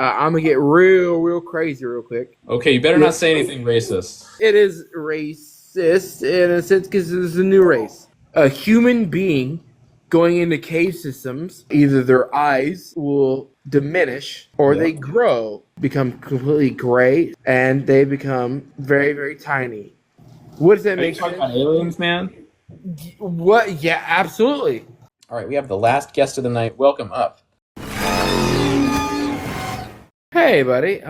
I'm gonna get real crazy real quick. Okay, you better not say anything racist. It is racist in a sense because it's a new race. A human being going into cave systems, either their eyes will diminish or they Yep. grow, become completely gray, and they become very tiny. What does that Are you make talking sense? about aliens, man? What? Yeah, absolutely. All right, we have the last guest of the night. Welcome up. Hey, buddy.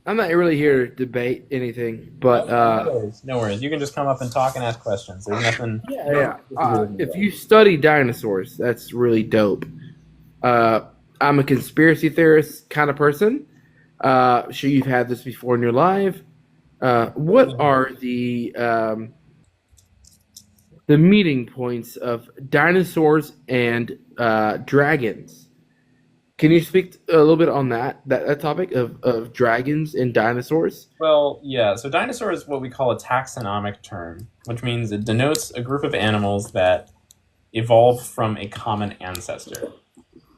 I'm not really here to debate anything, but No worries. No worries. You can just come up and talk and ask questions. There's nothing. yeah, You don't yeah. have to disagree with me If about. you study dinosaurs, that's really dope. Uh, I'm a conspiracy theorist kind of person. Sure, you've had this before in your life. What are the meeting points of dinosaurs and dragons? Can you speak a little bit on that topic of dragons and dinosaurs? Well, yeah. So dinosaur is what we call a taxonomic term, which means it denotes a group of animals that evolved from a common ancestor.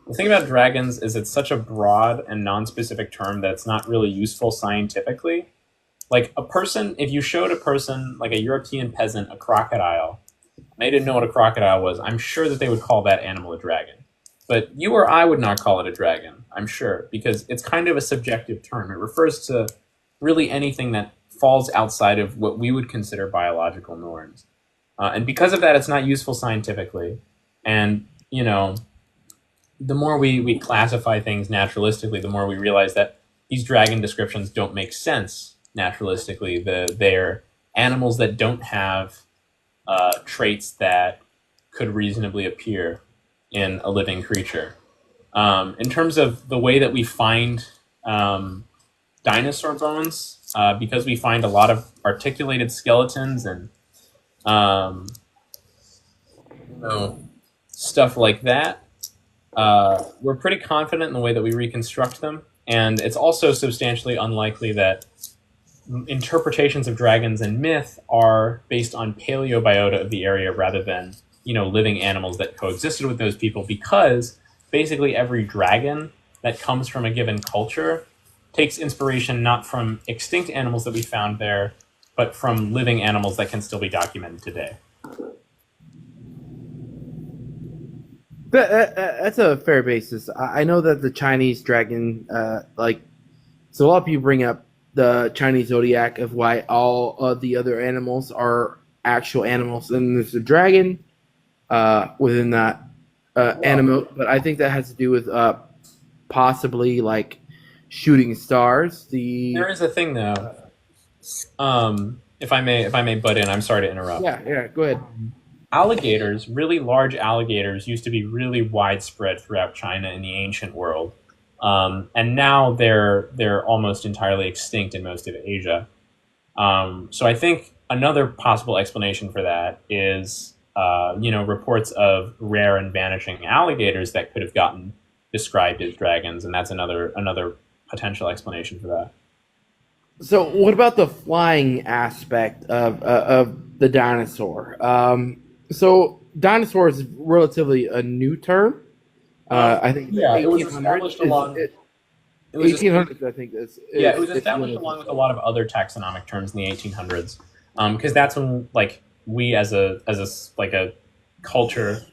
The thing about dragons is it's such a broad and non-specific term that it's not really useful scientifically. Like a person, if you showed a person, like a European peasant, a crocodile, and they didn't know what a crocodile was, I'm sure that they would call that animal a dragon. But you or I would not call it a dragon, I'm sure, because it's kind of a subjective term. It refers to really anything that falls outside of what we would consider biological norms. And because of that, it's not useful scientifically. And, the more we classify things naturalistically, the more we realize that these dragon descriptions don't make sense naturalistically. They're animals that don't have traits that could reasonably appear in a living creature. In terms of the way that we find dinosaur bones, because we find a lot of articulated skeletons and um, stuff like that, we're pretty confident in the way that we reconstruct them. And it's also substantially unlikely that interpretations of dragons and myth are based on paleobiota of the area rather than living animals that coexisted with those people, because basically every dragon that comes from a given culture takes inspiration not from extinct animals that we found there, but from living animals that can still be documented today. That's a fair basis. I know that the Chinese dragon, so a lot of people bring up the Chinese zodiac of why all of the other animals are actual animals, and there's a dragon within that animal. But I think that has to do with possibly like shooting stars. There is a thing though. If I may butt in, I'm sorry to interrupt. Yeah, go ahead. Alligators, really large alligators, used to be really widespread throughout China in the ancient world, and now they're almost entirely extinct in most of Asia. So I think another possible explanation for that is reports of rare and vanishing alligators that could have gotten described as dragons, and that's another potential explanation for that. So, what about the flying aspect of the dinosaur? So, dinosaur is relatively a new term. I think the Yeah, it was 1800s established along. is It was 1800s. I think Yeah, it was is when established it along with a lot of other taxonomic terms in the 1800s, because that's when like we like a culture,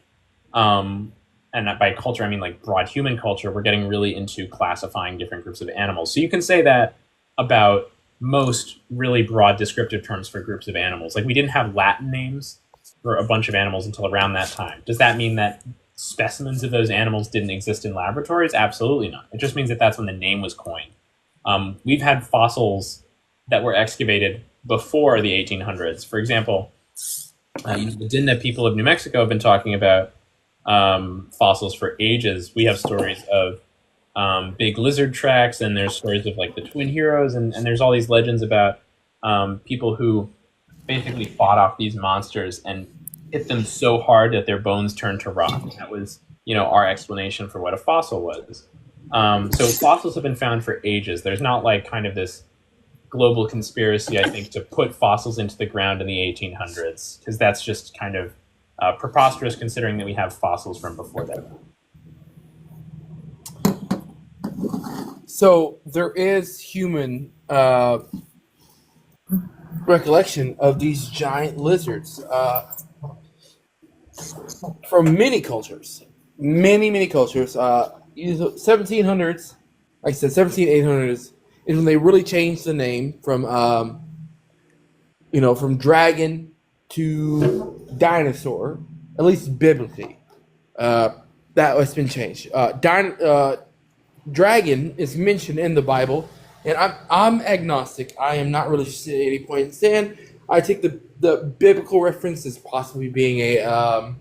and by culture I mean like broad human culture, we're getting really into classifying different groups of animals. So you can say that about most really broad descriptive terms for groups of animals. Like we didn't have Latin names for a bunch of animals until around that time. Does that mean that specimens of those animals didn't exist in laboratories? Absolutely not. It just means that that's when the name was coined. We've had fossils that were excavated before the 1800s. For example, the Dinda people of New Mexico have been talking about fossils for ages. We have stories of big lizard tracks, and there's stories of like the twin heroes, and there's all these legends about people who basically fought off these monsters and hit them so hard that their bones turned to rock. That was, our explanation for what a fossil was. So fossils have been found for ages. There's not like kind of this global conspiracy, I think, to put fossils into the ground in the 1800s, because that's just kind of preposterous considering that we have fossils from before that. So there is human recollection of these giant lizards from many cultures, many cultures. 1700s, like I said, 1700s is when they really changed the name from from dragon to dinosaur, at least biblically. Uh, that has been changed. Dragon is mentioned in the Bible, and I'm agnostic. I am not religious at any point in stand. I take the biblical reference as possibly being a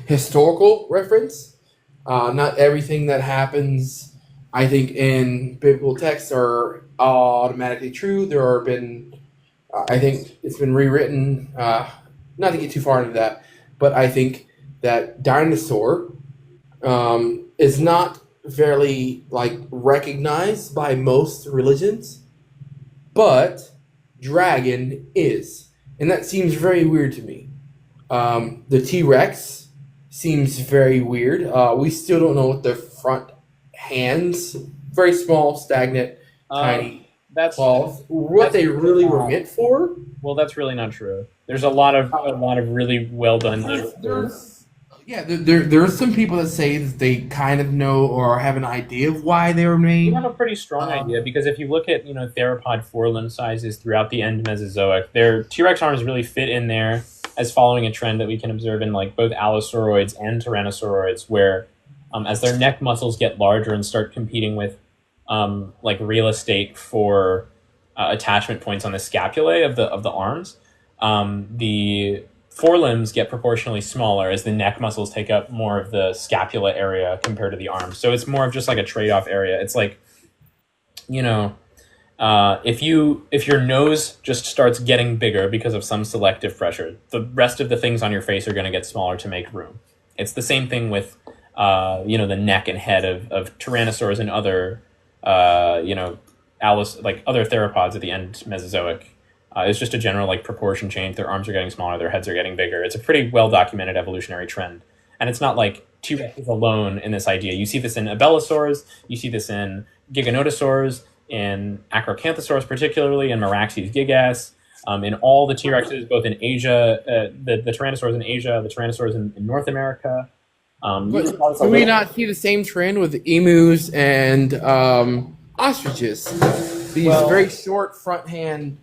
historical reference. Not everything that happens, I think, in biblical texts are automatically true. There have been, I think, it's been rewritten. Not to get too far into that, but I think that dinosaur is not fairly like recognized by most religions, but dragon is, and that seems very weird to me. The T Rex seems very weird. We still don't know what the front hands, very small, stagnant, tiny That's claws, what that's they really were meant for. well, that's really not true. There's a lot of really well done literature. There are some people that say that they kind of know or have an idea of why they were We made. have a pretty strong idea because if you look at theropod forelimb sizes throughout the end Mesozoic, their T-Rex arms really fit in there as following a trend that we can observe in like both Allosauroids and Tyrannosauroids, where as their neck muscles get larger and start competing with like real estate for attachment points on the scapulae of the arms, the forelimbs get proportionally smaller as the neck muscles take up more of the scapula area compared to the arms. So it's more of just like a trade-off area. It's like, you know, if your nose just starts getting bigger because of some selective pressure, the rest of the things on your face are going to get smaller to make room. It's the same thing with the neck and head of tyrannosaurs and other like other theropods at the end Mesozoic. It's just a general like proportion change. Their arms are getting smaller, their heads are getting bigger. It's a pretty well documented evolutionary trend, and it's not like T-Rex is alone in this idea. You see this in abelisaurs, you see this in giganotosaurs, in Acrocanthosaurus particularly, in Meraxes gigas, in all the T-Rexes, both in Asia, the Tyrannosaurs in Asia, the Tyrannosaurs in North America. Do we not see the same trend with emus and ostriches? These very short front hand,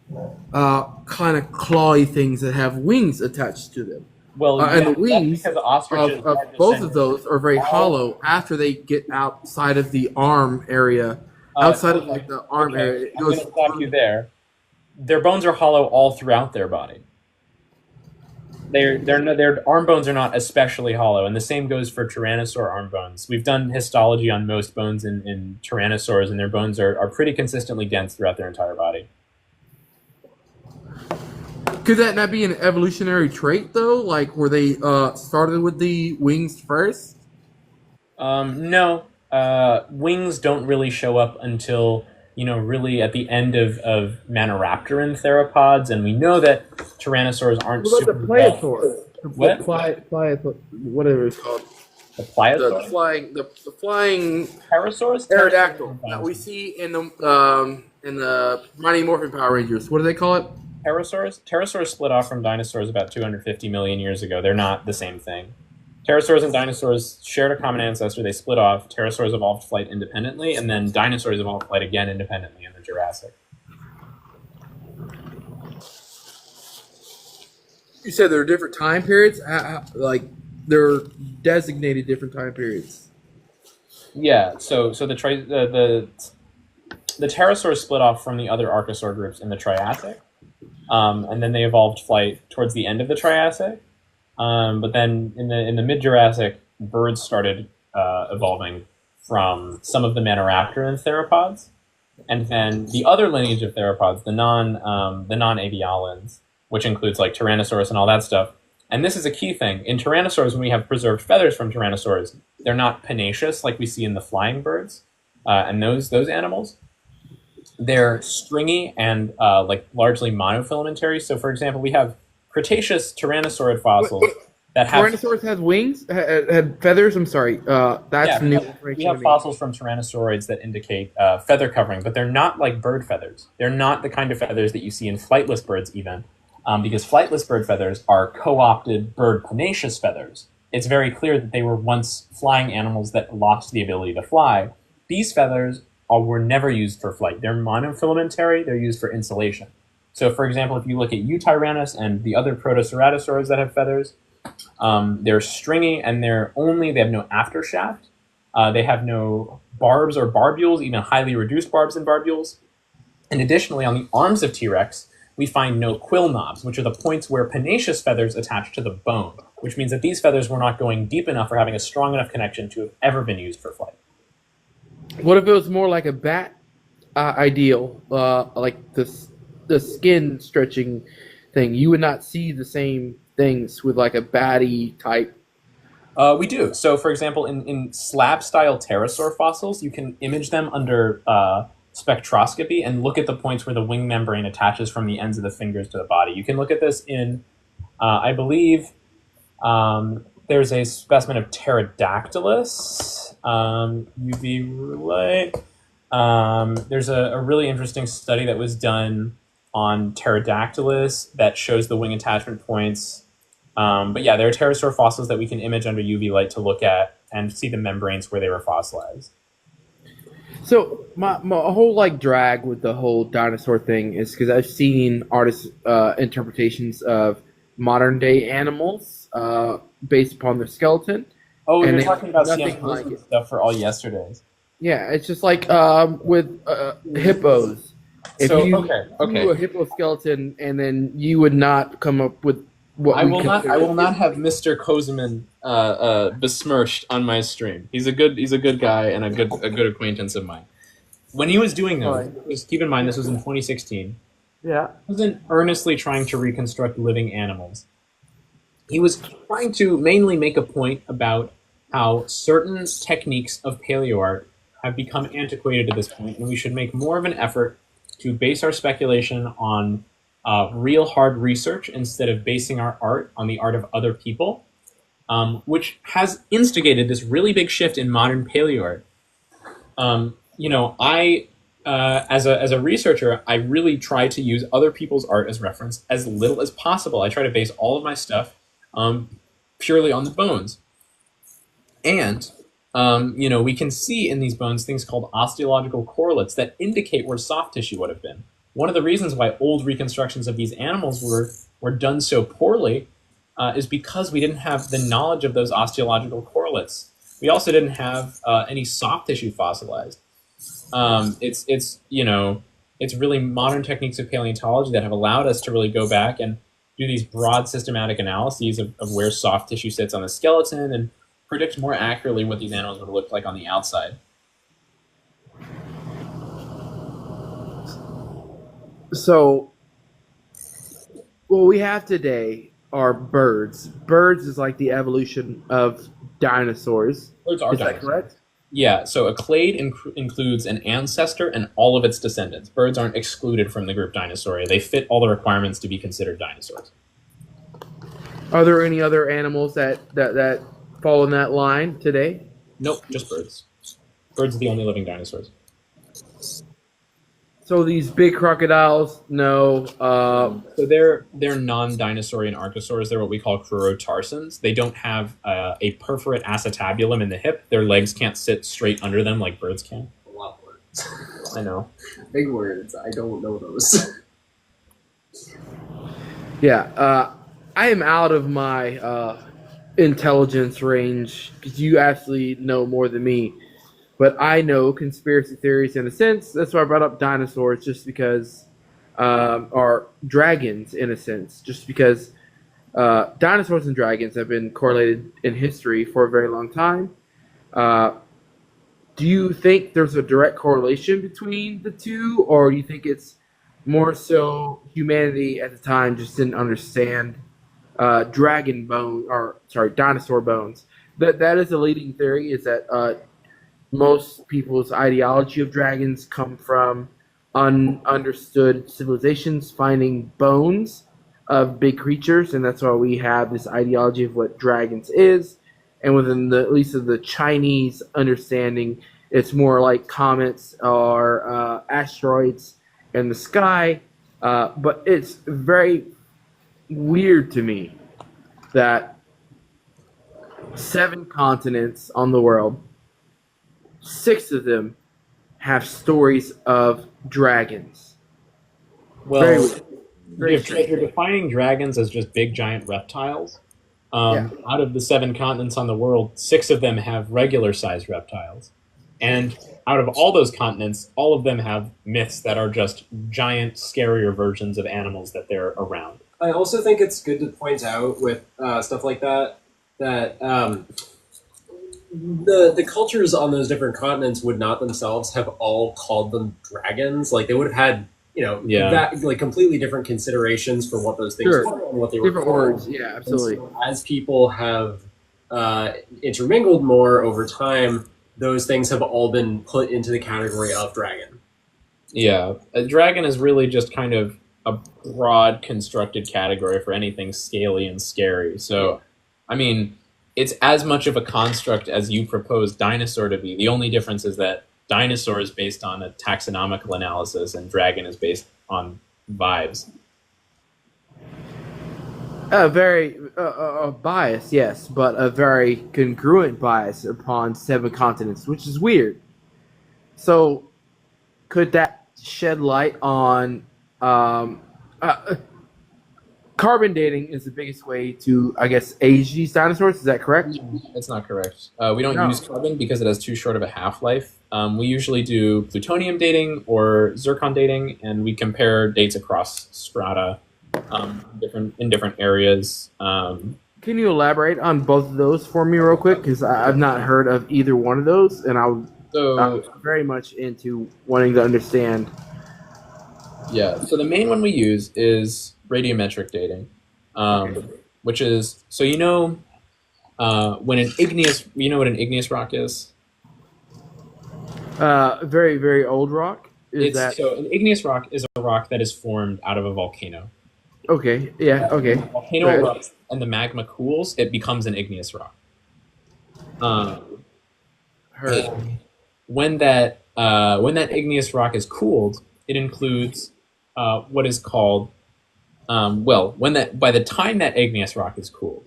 kind of clawy things that have wings attached to them. And the wings because ostriches of both of those are very hollow after they get outside of the arm area. Outside of like the arm area, it I'm goes. going to stop you there. Their bones are hollow all throughout their body. Their arm bones are not especially hollow, and the same goes for Tyrannosaur arm bones. We've done histology on most bones in Tyrannosaurs, and their bones are pretty consistently dense throughout their entire body. Could that not be an evolutionary trait though? Like, were they started with the wings first? No, wings don't really show up until really at the end of Maniraptoran theropods, and we know that Tyrannosaurs aren't What super about the pliosaur? What? Whatever it's called. The The pliosaur? flying Pterosaurs? Aerodactyl that we see in the Mighty Morphin Power Rangers. What do they call it? Pterosaurs? Pterosaurs split off from dinosaurs about 250 million years ago. They're not the same thing. Pterosaurs and dinosaurs shared a common ancestor. They split off. Pterosaurs evolved flight independently, and then dinosaurs evolved flight again independently in the Jurassic. You said there are different time periods. Like they're designated different time periods. Yeah, so the pterosaurs split off from the other archosaur groups in the Triassic, and then they evolved flight towards the end of the Triassic. But then in the mid Jurassic, birds started evolving from some of the Maniraptoran theropods, and then the other lineage of theropods, the non-avialans, which includes like Tyrannosaurus and all that stuff. And this is a key thing in Tyrannosaurs. When we have preserved feathers from Tyrannosaurs, they're not pennaceous like we see in the flying birds and those animals. They're stringy and like largely monofilamentary. So, for example, we have Cretaceous Tyrannosaurid fossils that have Tyrannosaurus has wings, had feathers. I'm sorry. That's yeah, new we information to have me. fossils from tyrannosauroids that indicate feather covering, but they're not like bird feathers. They're not the kind of feathers that you see in flightless birds, even, because flightless bird feathers are co-opted bird panaceous feathers. It's very clear that they were once flying animals that lost the ability to fly. These feathers were never used for flight. They're monofilamentary. They're used for insulation. So, for example, if you look at Eutyrannus and the other protoceratosaurs that have feathers, they're stringy and they have no aftershaft. They have no barbs or barbules, even highly reduced barbs and barbules. And additionally, on the arms of T. rex, we find no quill knobs, which are the points where panaceous feathers attach to the bone, which means that these feathers were not going deep enough or having a strong enough connection to have ever been used for flight. What if it was more like a bat ideal, like the skin stretching thing? You would not see the same things with like a batty type. We do. So, for example, in slab-style pterosaur fossils, you can image them under spectroscopy and look at the points where the wing membrane attaches from the ends of the fingers to the body. You can look at this in, I believe, there's a specimen of Pterodactylus, UV light. There's a really interesting study that was done on Pterodactylus that shows the wing attachment points. But yeah, there are pterosaur fossils that we can image under UV light to look at and see the membranes where they were fossilized. So my whole like drag with the whole dinosaur thing is because I've seen artists' interpretations of modern day animals based upon their skeleton. Oh, And you're they talking about nothing CM like it. stuff for all yesterdays. Yeah, it's just like with hippos. If So you okay. do a hippo skeleton, and then you would not come up with what I we will not. consider. I will not have Mr. Kozeman besmirched on my stream. He's a good guy and a good acquaintance of mine. When he was doing those, Right. just keep in mind this was in 2016. Yeah. He wasn't earnestly trying to reconstruct living animals. He was trying to mainly make a point about how certain techniques of paleo art have become antiquated at this point, and we should make more of an effort to base our speculation on real hard research instead of basing our art on the art of other people, which has instigated this really big shift in modern paleo art. I as a researcher, I really try to use other people's art as reference as little as possible. I try to base all of my stuff purely on the bones, and we can see in these bones things called osteological correlates that indicate where soft tissue would have been. One of the reasons why old reconstructions of these animals were done so poorly is because we didn't have the knowledge of those osteological correlates. We also didn't have any soft tissue fossilized. It's really modern techniques of paleontology that have allowed us to really go back and do these broad systematic analyses of where soft tissue sits on the skeleton and predict more accurately what these animals would look like on the outside. So, what we have today are birds. Birds is like the evolution of dinosaurs. Birds are Is that dinosaurs. correct? Yeah, so a clade includes an ancestor and all of its descendants. Birds aren't excluded from the group Dinosauria. They fit all the requirements to be considered dinosaurs. Are there any other animals that fall in that line today? Nope, just birds. Birds are the only living dinosaurs. So these big crocodiles, no. So they're non-dinosaurian archosaurs. They're what we call crurotarsans. They don't have a perforate acetabulum in the hip. Their legs can't sit straight under them like birds can. A lot of words. I know. Big words. I don't know those. Yeah, I am out of my intelligence range because you actually know more than me. But I know conspiracy theories in a sense. That's why I brought up dinosaurs, just because, or dragons in a sense, just because dinosaurs and dragons have been correlated in history for a very long time. Do you think there's a direct correlation between the two, or do you think it's more so humanity at the time just didn't understand dinosaur bones? That is a leading theory. Is that most people's ideology of dragons come from understood civilizations finding bones of big creatures, and that's why we have this ideology of what dragons is. And within the at least of the Chinese understanding, it's more like comets or asteroids in the sky. But it's very weird to me that 7 continents on the world, 6 of them have stories of dragons. Very Well, weird. Very if you're strange. defining dragons as just big giant reptiles, Yeah. out of the 7 continents on the world, 6 of them have regular sized reptiles. And out of all those continents, all of them have myths that are just giant, scarier versions of animals that they're around. I also think it's good to point out with stuff like that that the cultures on those different continents would not themselves have all called them dragons. Like they would have had Yeah. that like completely different considerations for what those things Sure. were and what they were Different called. words. Yeah, And absolutely. so as people have intermingled more over time, those things have all been put into the category of dragon. Yeah. A dragon is really just kind of a broad constructed category for anything scaly and scary. So, I mean, it's as much of a construct as you propose dinosaur to be. The only difference is that dinosaur is based on a taxonomical analysis and dragon is based on vibes. A very bias, yes, but a very congruent bias upon 7 continents, which is weird. So, could that shed light on carbon dating? Is the biggest way to, I guess, age these dinosaurs? Is that correct? That's not correct. We don't No. use carbon because it has too short of a half-life. We usually do plutonium dating or zircon dating, and we compare dates across strata in different areas. Can you elaborate on both of those for me, real quick? Because I've not heard of either one of those, and I'm So very much into wanting to understand. yeah, so the main one we use is radiometric dating, which is so when an igneous what an igneous rock is. Very, very old rock. Is that So an igneous rock is a rock that is formed out of a volcano. okay? Yeah, okay. The volcano Right. erupts and the magma cools, it becomes an igneous rock. Heard. When that igneous rock is cooled, it includes what is called by the time that igneous rock is cooled,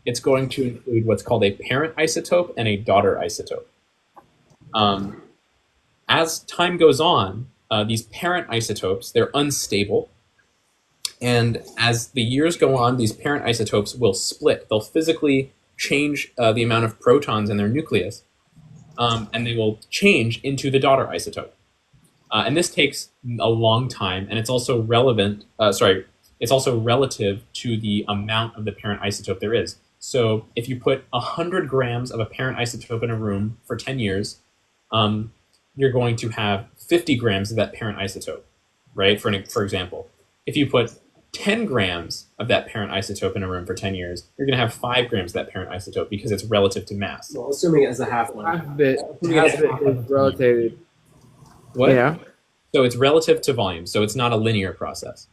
it's going to include what's called a parent isotope and a daughter isotope. As time goes on, these parent isotopes, they're unstable. And as the years go on, these parent isotopes will split. They'll physically change the amount of protons in their nucleus, and they will change into the daughter isotope. And this takes a long time, and it's also it's also relative to the amount of the parent isotope there is. So if you put 100 grams of a parent isotope in a room for 10 years, you're going to have 50 grams of that parent isotope, right? For example, if you put 10 grams of that parent isotope in a room for 10 years, you're going to have 5 grams of that parent isotope because it's relative to mass. Well, assuming it has a half-life. Half of it is relative. What? Yeah. So it's relative to volume, so it's not a linear process.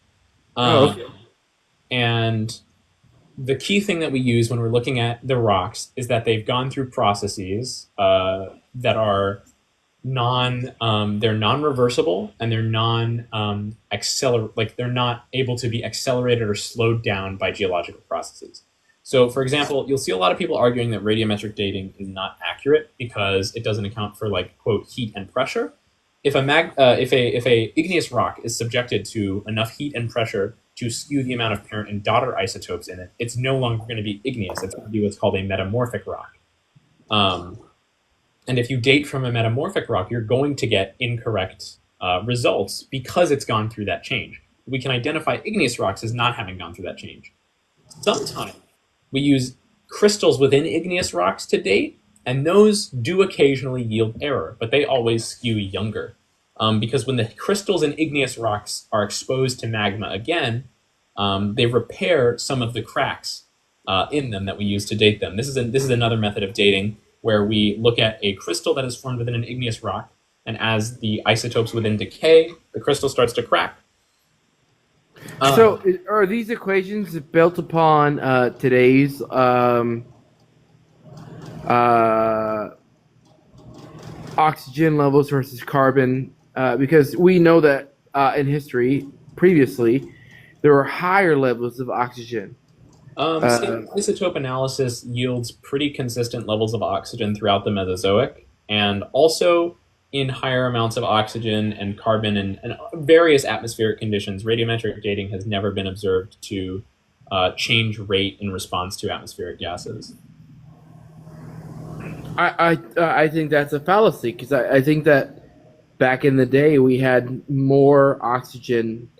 Okay. And the key thing that we use when we're looking at the rocks is that they've gone through processes that are they're non-reversible and they're they're not able to be accelerated or slowed down by geological processes. So, for example, you'll see a lot of people arguing that radiometric dating is not accurate because it doesn't account for quote heat and pressure. If a igneous rock is subjected to enough heat and pressure to skew the amount of parent and daughter isotopes in it, it's no longer going to be igneous. It's going to be what's called a metamorphic rock. And if you date from a metamorphic rock, you're going to get incorrect results because it's gone through that change. We can identify igneous rocks as not having gone through that change. Sometimes we use crystals within igneous rocks to date, and those do occasionally yield error, but they always skew younger. Because when the crystals in igneous rocks are exposed to magma again, they repair some of the cracks in them that we use to date them. This is another method of dating where we look at a crystal that is formed within an igneous rock, and as the isotopes within decay, the crystal starts to crack. So, are these equations built upon today's uh, oxygen levels versus carbon? Because we know that in history, previously, there were higher levels of oxygen. Uh, Stable isotope analysis yields pretty consistent levels of oxygen throughout the Mesozoic, and also in higher amounts of oxygen and carbon and various atmospheric conditions. Radiometric dating has never been observed to change rate in response to atmospheric gases. I think that's a fallacy because I think that back in the day we had more oxygen.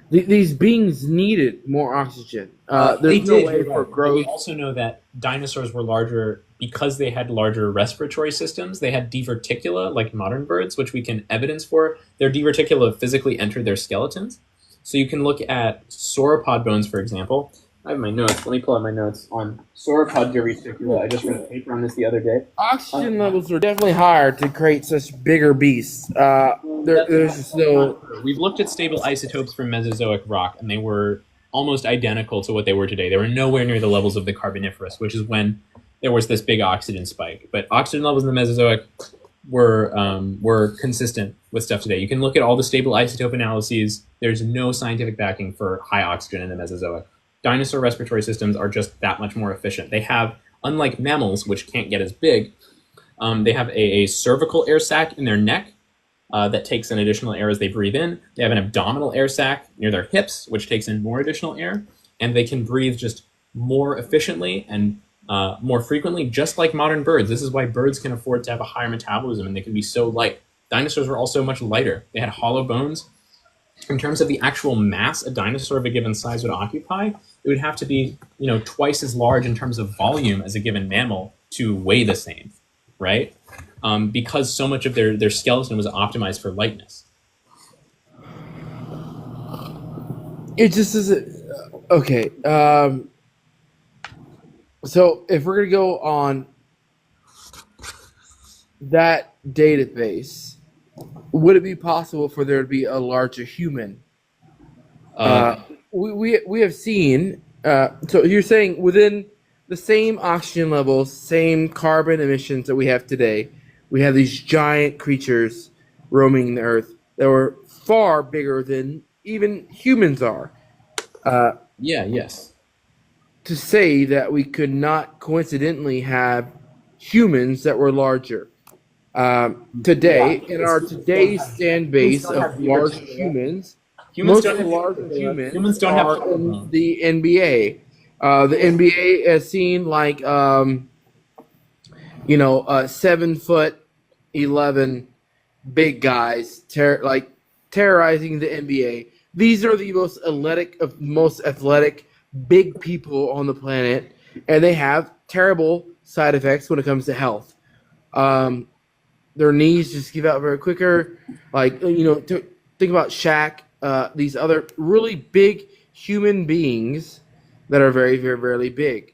These beings needed more oxygen. They There's no did, way you're for right. But we growth. also know that dinosaurs were larger because they had larger respiratory systems. They had diverticula, like modern birds, which we can evidence for. Their diverticula physically entered their skeletons. So you can look at sauropod bones, for example. I have my notes. Let me pull out my notes on sauropod diverticula. I just read a paper on this the other day. Oxygen levels are definitely higher to create such bigger beasts. There's just no. We've looked at stable isotopes from Mesozoic rock, and they were almost identical to what they were today. They were nowhere near the levels of the Carboniferous, which is when there was this big oxygen spike. But oxygen levels in the Mesozoic were consistent with stuff today. You can look at all the stable isotope analyses. There's no scientific backing for high oxygen in the Mesozoic. Dinosaur respiratory systems are just that much more efficient. They have, unlike mammals, which can't get as big, they have a cervical air sac in their neck that takes in additional air as they breathe in. They have an abdominal air sac near their hips, which takes in more additional air, and they can breathe just more efficiently and more frequently, just like modern birds. This is why birds can afford to have a higher metabolism and they can be so light. Dinosaurs were also much lighter. They had hollow bones. In terms of the actual mass a dinosaur of a given size would occupy, it would have to be, twice as large in terms of volume as a given mammal to weigh the same, right? Because so much of their skeleton was optimized for lightness. It just isn't okay. So if we're gonna go on that database, would it be possible for there to be a larger human? Uh, We have seen. So you're saying within the same oxygen levels, same carbon emissions that we have today, we have these giant creatures roaming the earth that were far bigger than even humans are. Uh, yeah, yes. to say that we could not coincidentally have humans that were larger. Today, in our today's stand base of large humans, Humans most of don't the have larger humans humans don't have are in the NBA. The NBA has seen like 7 foot 11 big guys terrorizing the NBA. These are the most athletic big people on the planet, and they have terrible side effects when it comes to health. Um, their knees just give out very quicker. Think about Shaq. These other really big human beings that are very, very, very big.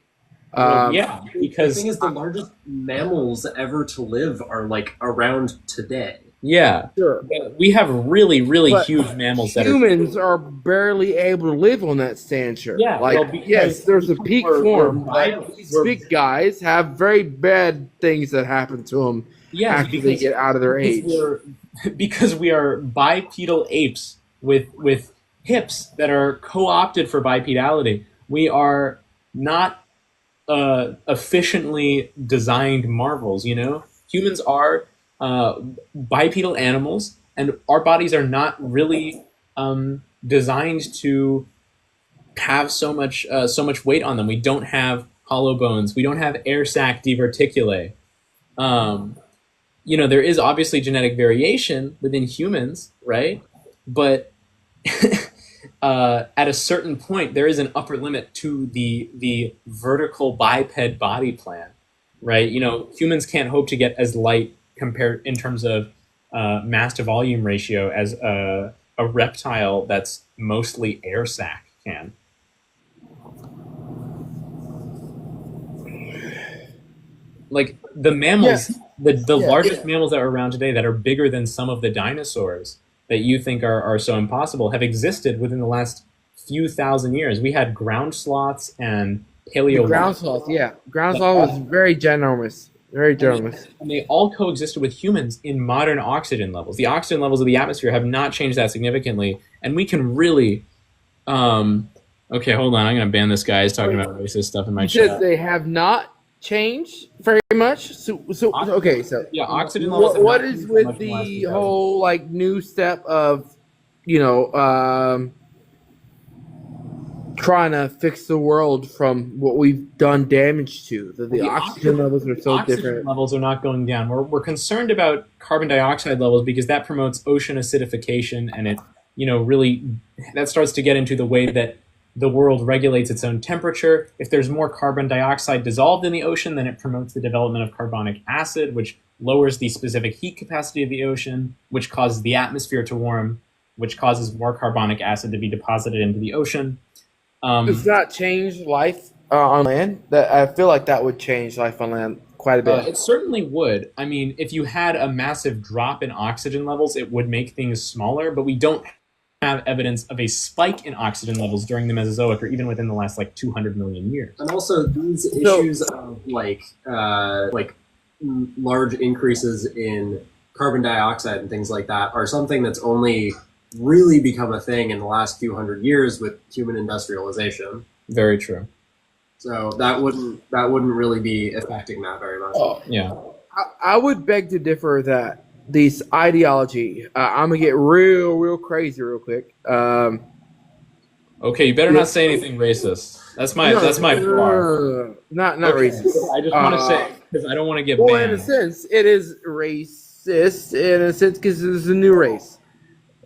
Well, Um, yeah, The because thing is, the largest mammals ever to live are like around today. yeah, sure, we have really, really but huge mammals that are humans are barely able to live on that stature. yeah. Well, because Yes, there's a peak we're form, vital. but these We're big guys have very bad things that happen to them yes, after they get out of their because age. we're because we are bipedal apes with hips that are co-opted for bipedality. We are not efficiently designed marvels. Humans are bipedal animals, and our bodies are not really designed to have so much weight on them. We don't have hollow bones. We don't have air sac diverticulae. Um, there is obviously genetic variation within humans, right? But at a certain point, there is an upper limit to the vertical biped body plan, right? Humans can't hope to get as light compared in terms of mass to volume ratio as a reptile that's mostly air sac can. Like the mammals, the Yeah. largest mammals that are around today that are bigger than some of the dinosaurs that you think are so impossible have existed within the last few thousand years. We had ground sloths and The ground paleolithic, sloth, yeah, ground sloth was very ginormous, very ginormous. and they all coexisted with humans in modern oxygen levels. The oxygen levels of the atmosphere have not changed that significantly, and we can really. Okay, hold on. I'm gonna ban this guy. He's talking about racist stuff in my You said chat. they have not changed very much. So okay, so Yeah, oxygen levels. have what not is changed that much with in last the 2000. whole like new step of, you know, trying to fix the world from what we've done damage to? The oxygen levels are so Oxygen different. levels are not going down. We're concerned about carbon dioxide levels because that promotes ocean acidification, and it, really that starts to get into the way that the world regulates its own temperature. If there's more carbon dioxide dissolved in the ocean, then it promotes the development of carbonic acid, which lowers the specific heat capacity of the ocean, which causes the atmosphere to warm, which causes more carbonic acid to be deposited into the ocean. Does that change life on land? That I feel like that would change life on land quite a bit. It certainly would. I mean, if you had a massive drop in oxygen levels, it would make things smaller, but we don't have evidence of a spike in oxygen levels during the Mesozoic or even within the last 200 million years. And also these issues of large increases in carbon dioxide and things like that are something that's only really become a thing in the last few hundred years with human industrialization. Very true. So that wouldn't really be affecting that very much. Yeah. I would beg to differ that this ideology. I'm gonna get real crazy real quick. Okay, you better not say anything racist. That's my bar. Not racist. I just want to say because I don't want to get Well, banned. in a sense, it is racist in a sense because there's a new race.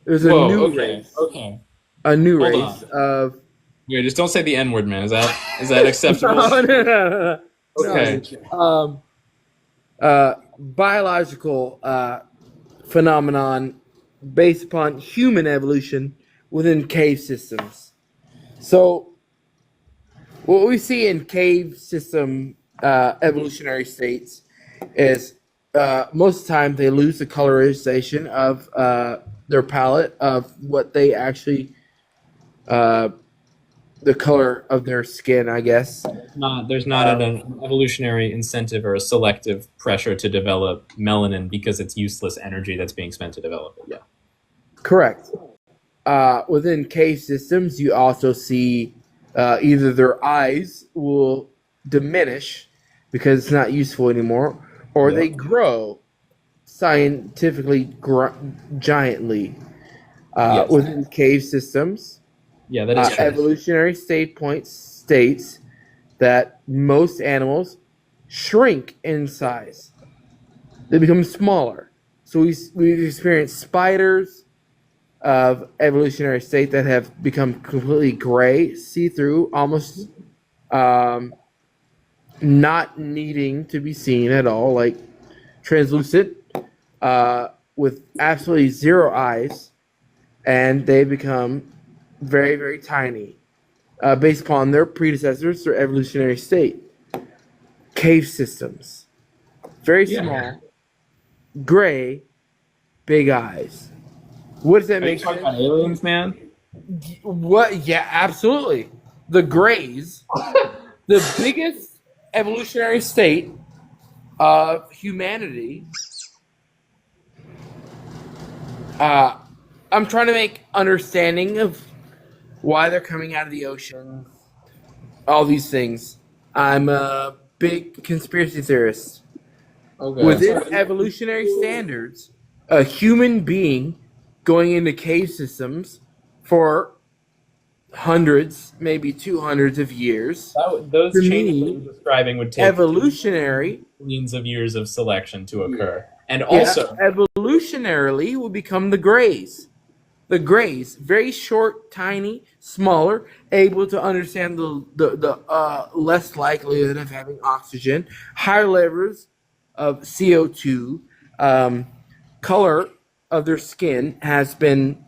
There's a new race. Okay. A new Hold race of. Wait, just don't say the N word, man. Is that acceptable? No. Okay. Biological phenomenon based upon human evolution within cave systems. So, what we see in cave system evolutionary states is most of the time they lose the colorization of their palette of what they actually the color of their skin, I guess. There's not an evolutionary incentive or a selective pressure to develop melanin because it's useless energy that's being spent to develop it. Yeah. Correct. Within cave systems, you also see either their eyes will diminish because it's not useful anymore, or they grow scientifically giantly Yes. within cave systems. Yeah, that is true. Evolutionary states that most animals shrink in size. They become smaller. So we've experienced spiders of evolutionary state that have become completely gray, see-through, almost not needing to be seen at all, like translucent, with absolutely zero eyes, and they become very tiny, based upon their predecessors, their evolutionary state. Cave systems, very small, gray, big eyes. What does that Are you make talking sense? about aliens, man? What? Yeah, absolutely. The grays, the biggest evolutionary state of humanity. I'm trying to make understanding of why they're coming out of the ocean, all these things. I'm a big conspiracy theorist. Okay. Within evolutionary standards, a human being going into cave systems for hundreds, maybe 200s of years, Those To changes me, that you're describing would take evolutionary, millions of years of selection to occur. And yeah, also, evolutionarily will become the grays. The grays, very short, tiny, smaller, able to understand the less likelihood of having oxygen, higher levels of CO2. Color of their skin has been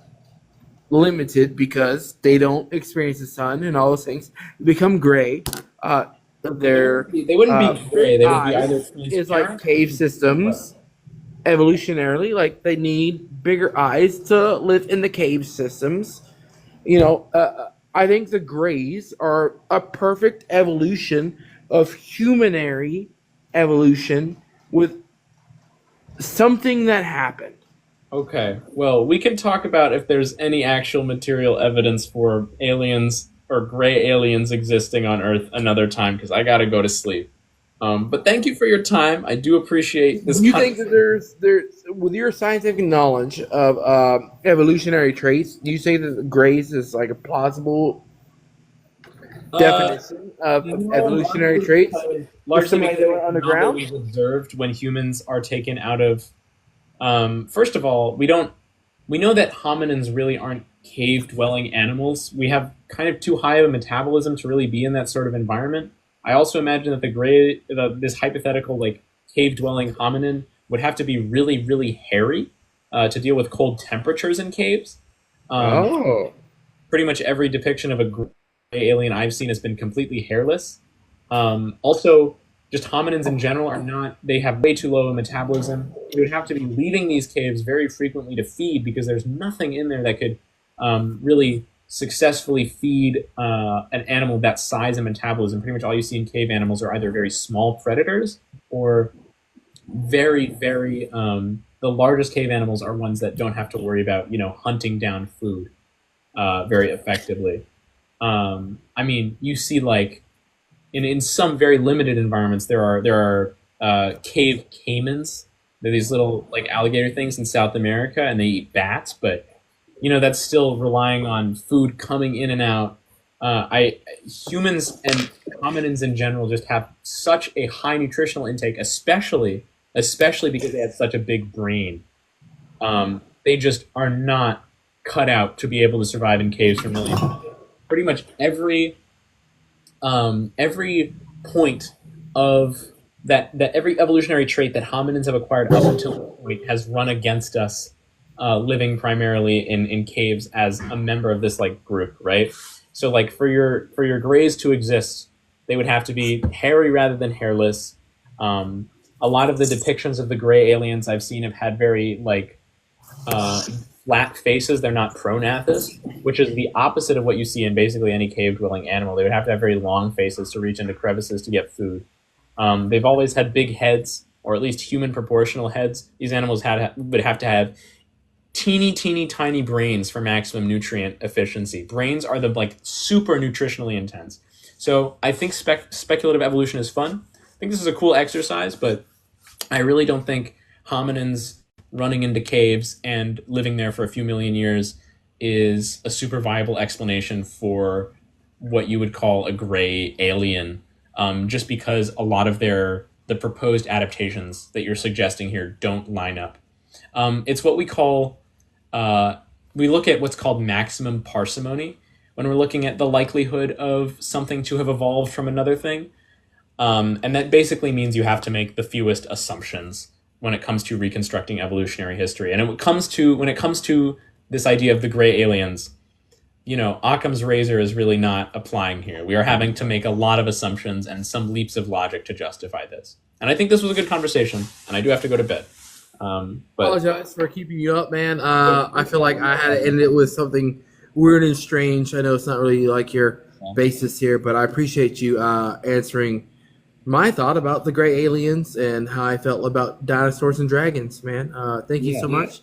limited because they don't experience the sun and all those things. They become gray. Their they wouldn't be gray. They would be eyes either is like transparent. cave systems. Evolutionarily, like they need bigger eyes to live in the cave systems. I think the Greys are a perfect evolution of humanary evolution with something that happened. Okay, well, we can talk about if there's any actual material evidence for aliens or gray aliens existing on Earth another time, because I gotta go to sleep. But thank you for your time. I do appreciate this. Do you think that there's with your scientific knowledge of evolutionary traits, do you say that the Greys is like a plausible definition of No, evolutionary traits? largely somebody because that went underground? we've observed when humans are taken out of. First of all, we know that hominins really aren't cave-dwelling animals. We have kind of too high of a metabolism to really be in that sort of environment. I also imagine that this hypothetical like cave-dwelling hominin would have to be really, really hairy to deal with cold temperatures in caves. Um, Oh, Pretty much every depiction of a gray alien I've seen has been completely hairless. Also, just hominins in general are not, they have way too low a metabolism. You would have to be leaving these caves very frequently to feed because there's nothing in there that could really successfully feed an animal that size and metabolism. Pretty much all you see in cave animals are either very small predators or very, very, the largest cave animals are ones that don't have to worry about, hunting down food very effectively. I mean, you see like in some very limited environments there are cave caimans. They're these little like alligator things in South America, and they eat bats. But that's still relying on food coming in and out. I Humans and hominins in general just have such a high nutritional intake, especially because they had such a big brain. They just are not cut out to be able to survive in caves for millions of years. Pretty much every point of that every evolutionary trait that hominins have acquired up until this point has run against us, living primarily in caves as a member of this like group, right? So like for your grays to exist, they would have to be hairy rather than hairless. A lot of the depictions of the gray aliens I've seen have had very like flat faces. They're not pronathous, which is the opposite of what you see in basically any cave-dwelling animal. They would have to have very long faces to reach into crevices to get food. They've always had big heads, or at least human proportional heads. These animals would have to have teeny, teeny, tiny brains for maximum nutrient efficiency. Brains are the like super nutritionally intense. So I think speculative evolution is fun. I think this is a cool exercise, but I really don't think hominins running into caves and living there for a few million years is a super viable explanation for what you would call a gray alien, just because a lot of the proposed adaptations that you're suggesting here don't line up. It's what we look at what's called maximum parsimony when we're looking at the likelihood of something to have evolved from another thing. And that basically means you have to make the fewest assumptions when it comes to reconstructing evolutionary history. And when it comes to this idea of the gray aliens, Occam's razor is really not applying here. We are having to make a lot of assumptions and some leaps of logic to justify this. And I think this was a good conversation, and I do have to go to bed. But apologize for keeping you up, man. I feel like I had to end it with something weird and strange. I know it's not really like your basis here, but I appreciate you answering my thought about the gray aliens and how I felt about dinosaurs and dragons, man. Thank you so much.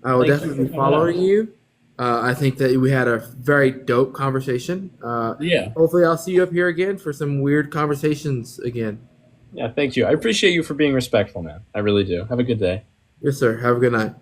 I will definitely be following you. I think that we had a very dope conversation. Hopefully I'll see you up here again for some weird conversations again. Yeah, thank you. I appreciate you for being respectful, man. I really do. Have a good day. Yes, sir. Have a good night.